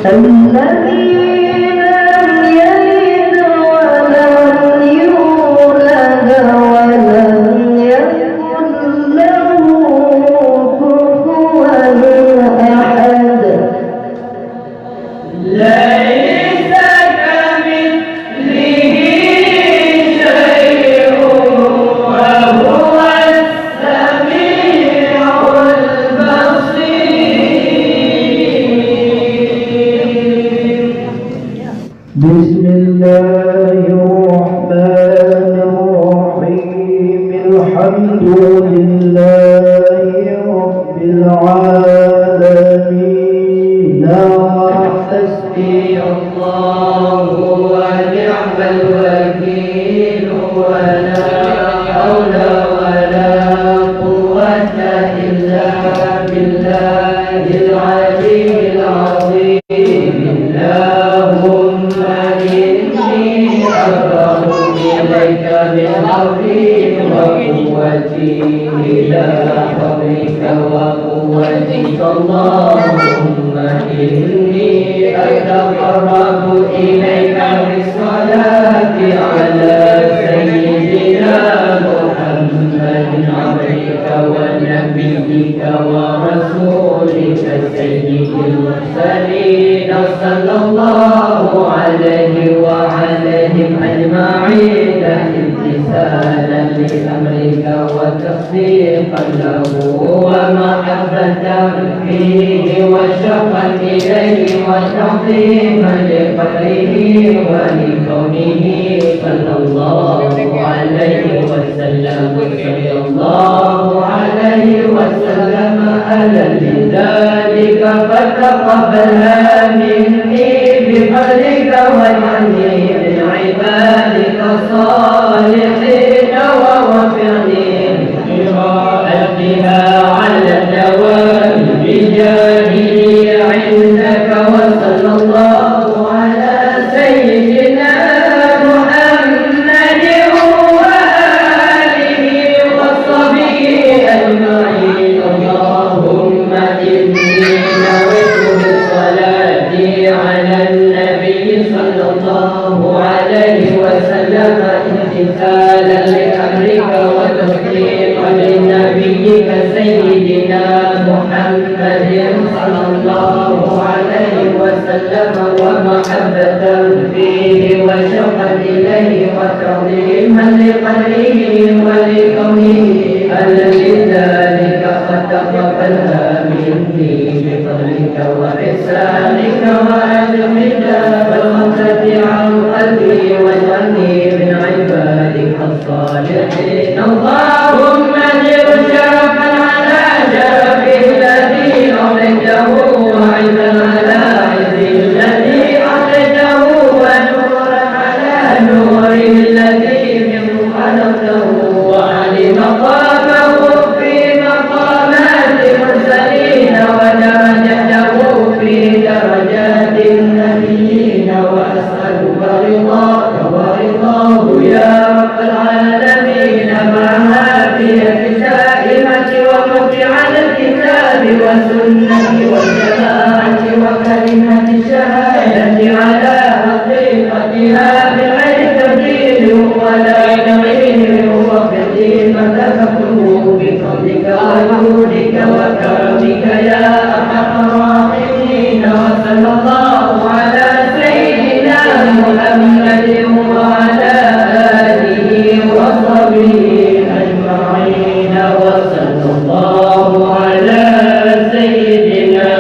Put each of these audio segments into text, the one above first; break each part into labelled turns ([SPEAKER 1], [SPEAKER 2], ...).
[SPEAKER 1] الذي لم يلد ولم يولد ولم يكن له كفوا أحد. ليس كمثله شيء وهو السميع البصير. بسم الله الرحمن الرحيم. الحمد لله رب العالمين. حسبي الله ونعم الوكيل ولا حول ولا قوة إلا بالله العلي العظيم. اللهم إني أبرأ إليك بحولي وقوتي إلى حولك وقوتك. اللهم إني أتقرب إليك بالصلاة على سيدنا محمد عبدك ونبيك ورسولك سيد المرسلين صلى الله عليه وعليهم أجمعين امتثالا لأمرك وتصديقا له ومحبة فيه وشوقا إليه وتعظيما لقدره ولكونه صلى الله عليه وسلم. صلى الله عليه وسلم على ذلك فتقبلها مني بفضلك واجعلني من عبادك الصالحين ووفقني بقراءتها على الدوام بجاهه عندك. وصلى الله على سيدنا محمد وآله وصحبه أجمعين. اللهم إني نويت بالصلاة على النبي صلى الله عليه وسلم امتثالا لأمرك وتصديقا لنبيك سيدنا محمد صلى الله عليه وسلم ومحبة فيه وشوقا إليه وتعظيما لقدره ولكونه الذي ذلك قد تقبلها مني بفضلك وإحسانك وأجمل بالغفلة عن قلبي واجعلني من عبادك الصالحين. اللهم اجعل شرفا على شرفه الذي أعطيته وعزا على عزه الذي أعطيته ونورا على نوره الذي منه خلقته وعلي مقامه في مقامات المرسلين ودرجته في درجات النبيين. وأسألك رضاك ورضاه يا رب العالمين مع هذه الدائمة وموت على الكتاب والسنة والجماعة وكلمة الشهادة على حقيقتها بغير تبديل ولا تغيير وقديم تفقه بفضلك وجودك وكرمك يا أرحم الراحمين. وصلى الله على سيدنا محمد وعلى آله وصحبه أجمعين. وصلى الله على سيدنا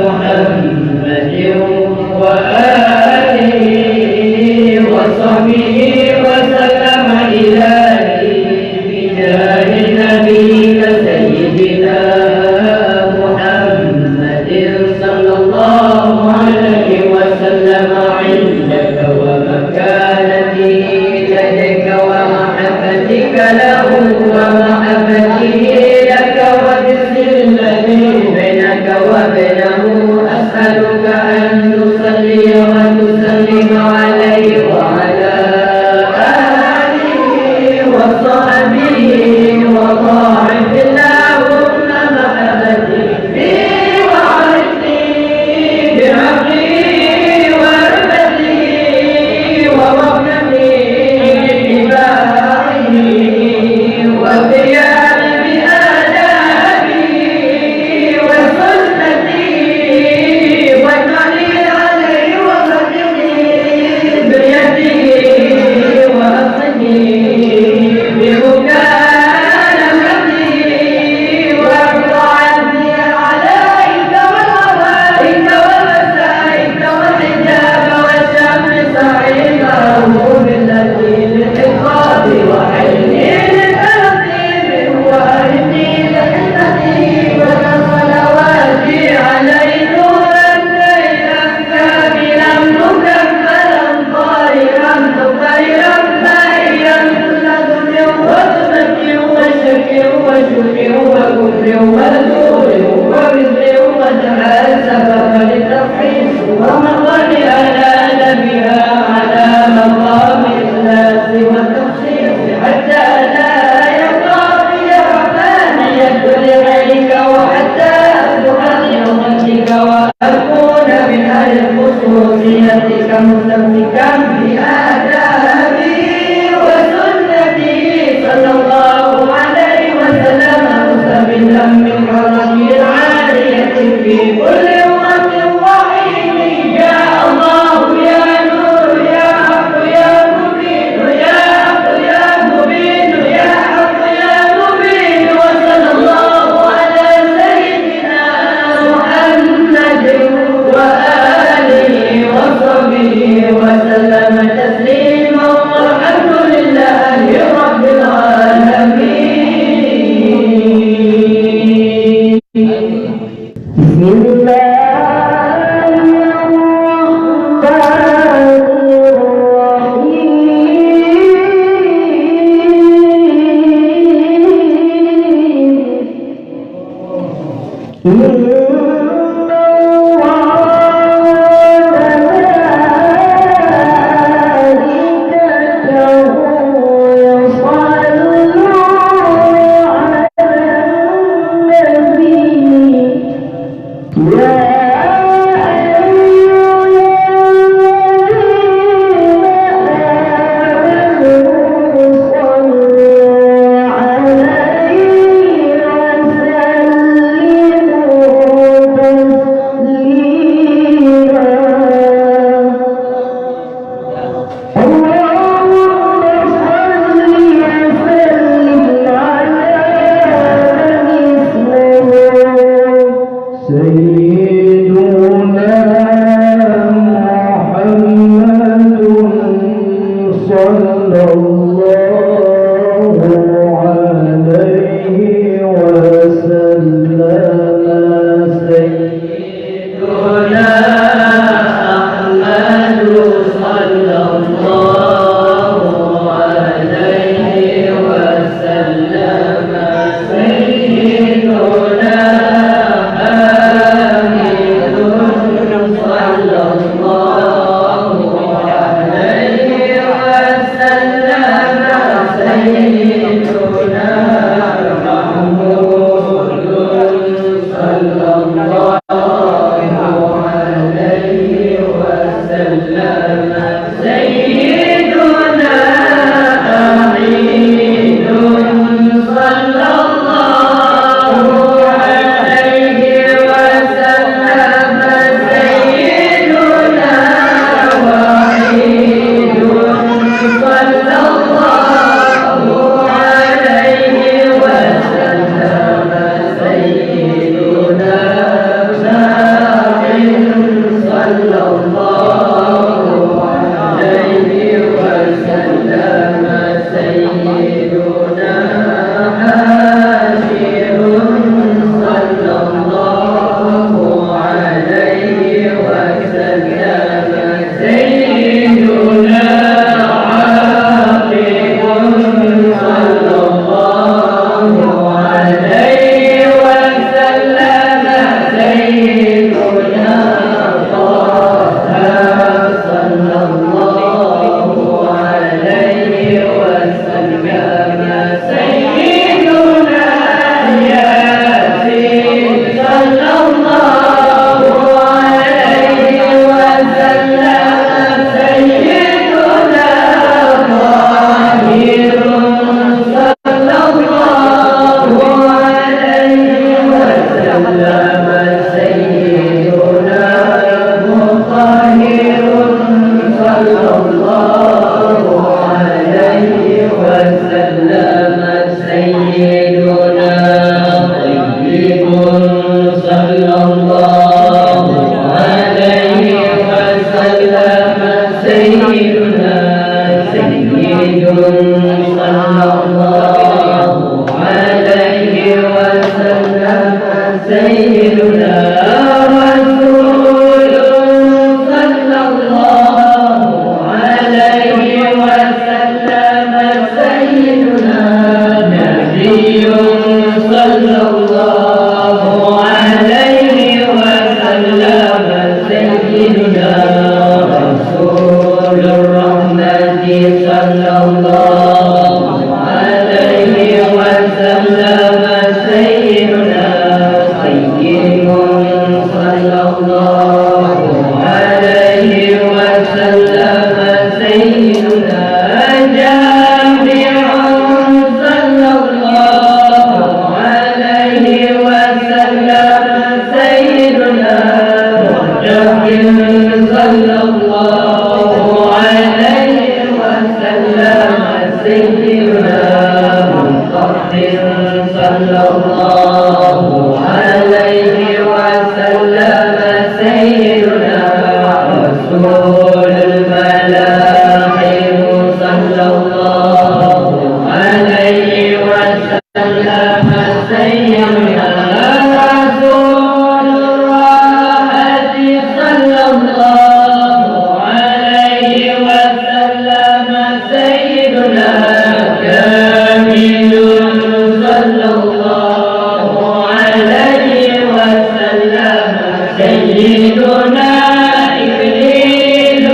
[SPEAKER 1] محمد رمضان أنال بها على مقام الإخلاص والتخصيص حتى لا يبقى في رحمانية لغيرك وحتى أصبح لأمتك وأكون من أهل خصوصيتك مستمسكا بآدابي وسنتي صلى الله عليه وسلم مستمدا من حرج العالية في كل وقت وحين جاء الله يا نور يا حق يا مبين يا حق يا مبين يا حق يا مبين وصلى الله على سيدنا محمد وآله وصحبه وسلم تسليما والحمد لله رب العالمين. بسم الله صلى الله عليه وسلم سيدنا مطهر صلى الله عليه وسلم سيدنا رسول الملاحم صلى الله عليه وسلم سيدنا رسول الراحة صلى الله عليه وسلم سيدنا كامل صلى الله عليه وسلم سيدنا إكليل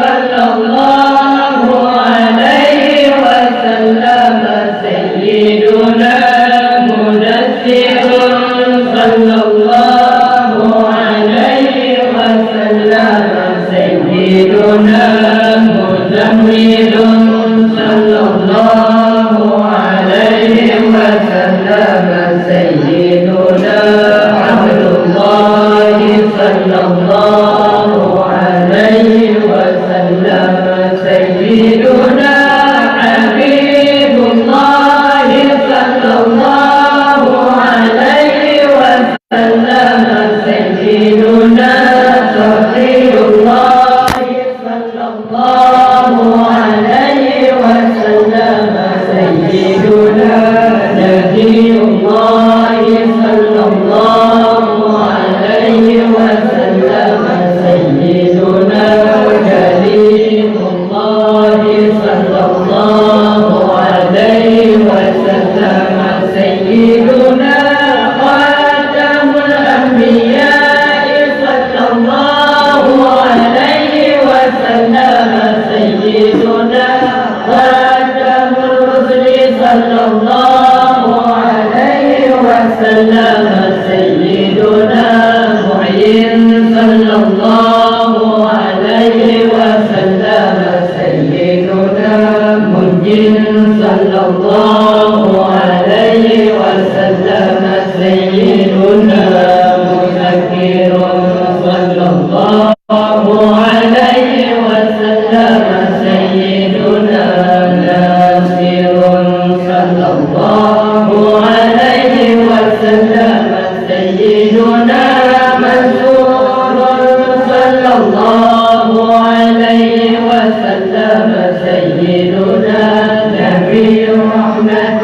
[SPEAKER 1] صلى الله عليه وسلم سيدنا مدثر صلى الله عليه وسلم سيدنا مزمل صلى الله عليه وسلم سيدنا عبد الله صلى الله عليه وسلم سيدنا حبيب الله صلى الله عليه وسلم سيدنا صفي الله صلى الله عليه وسلم سيدنا نبي الله صلى الله عليه وسلم سيدنا كريم الله صلى الله عليه وسلم سيدنا خاتم الأنبياء صلى الله عليه وسلم سيدنا خاتم الرسل صلى الله عليه وسلم سيدنا معين صلى الله عليه وسلم سيدنا منجن صلى الله عليه وسلم سيدنا مذكر صلى الله عليه وسلم سيدنا ناصر صلى الله عليه وسلم سيدنا منصور صلى الله عليه وسلم سيدنا نبي الرحمة